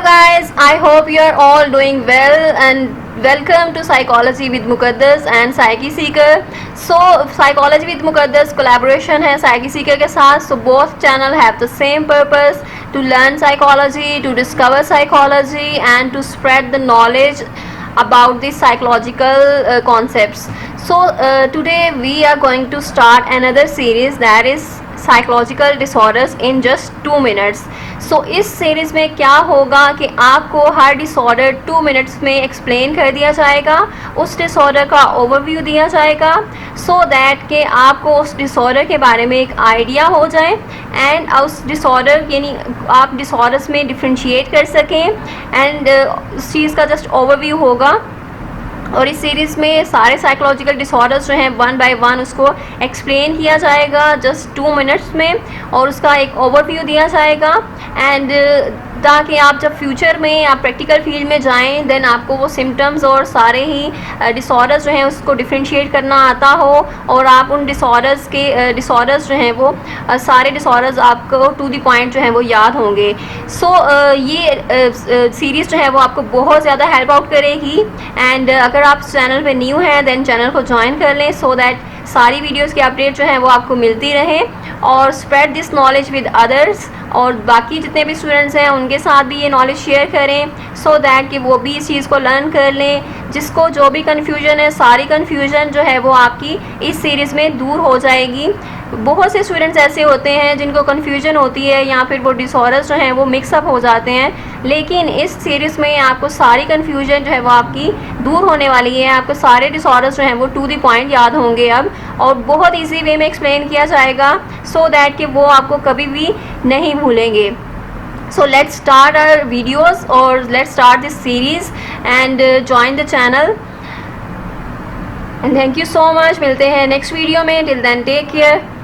guys, I hope you are all doing well and welcome to Psychology with Muqaddas and Psyche Seeker. So Psychology with Muqaddas collaboration है Psyche Seeker के साथ. So both channel have the same purpose, to learn psychology, to discover psychology and to spread the knowledge about the psychological concepts. So today we are going to start another series, that is psychological disorders in just 2 minutes. So इस series में क्या होगा कि आपको हर disorder 2 minutes में explain कर दिया जाएगा, उस डिसऑर्डर का ओवरव्यू दिया जाएगा, सो दैट कि आपको उस डिसऑर्डर के बारे में एक आइडिया हो जाए एंड उस डिसऑर्डर यानी आप डिसऑर्डर्स में डिफ्रेंशिएट कर सकें एंड उस चीज़ का जस्ट ओवरव्यू होगा. और इस सीरीज़ में सारे साइकोलॉजिकल डिसऑर्डर्स जो हैं 1 बाय 1 उसको एक्सप्लेन किया जाएगा जस्ट 2 मिनट्स में और उसका एक ओवरव्यू दिया जाएगा एंड ताकि आप जब फ्यूचर में आप प्रैक्टिकल फील्ड में जाएं देन आपको वो सिम्टम्स और सारे ही डिसऑर्डर्स जो हैं उसको डिफ्रेंशिएट करना आता हो और आप उन डिसऑर्डर्स जो हैं वो सारे डिसऑर्डर्स आपको टू द पॉइंट जो हैं वो याद होंगे. सो ये सीरीज़ जो है वो आपको बहुत ज़्यादा हेल्प आउट करेगी एंड अगर आप चैनल पे न्यू हैं देन चैनल को ज्वाइन कर लें सो दैट सारी वीडियोस की अपडेट जो है वो आपको मिलती रहे और spread this knowledge with others और बाकी जितने भी स्टूडेंट्स हैं उनके साथ भी ये नॉलेज शेयर करें सो दैट कि वो भी इस चीज़ को लर्न कर लें. जिसको जो भी कन्फ्यूजन है सारी कन्फ्यूजन जो है वो आपकी इस सीरीज़ में दूर हो जाएगी. बहुत से स्टूडेंट्स ऐसे होते हैं जिनको कन्फ्यूजन होती है या फिर वो डिसऑर्डर्स जो हैं वो मिक्सअप हो जाते हैं, लेकिन इस सीरीज़ में आपको सारी कन्फ्यूजन जो है वो आपकी दूर होने वाली है. आपको सारे डिसऑर्डर्स जो हैं वो टू द पॉइंट याद होंगे अब और बहुत ईजी वे में एक्सप्लेन किया जाएगा सो दैट कि वो आपको कभी भी नहीं भूलेंगे. So let's start our videos or let's start this series and join the channel and thank you so much. मिलते हैं नेक्स्ट वीडियो में. Till then take care.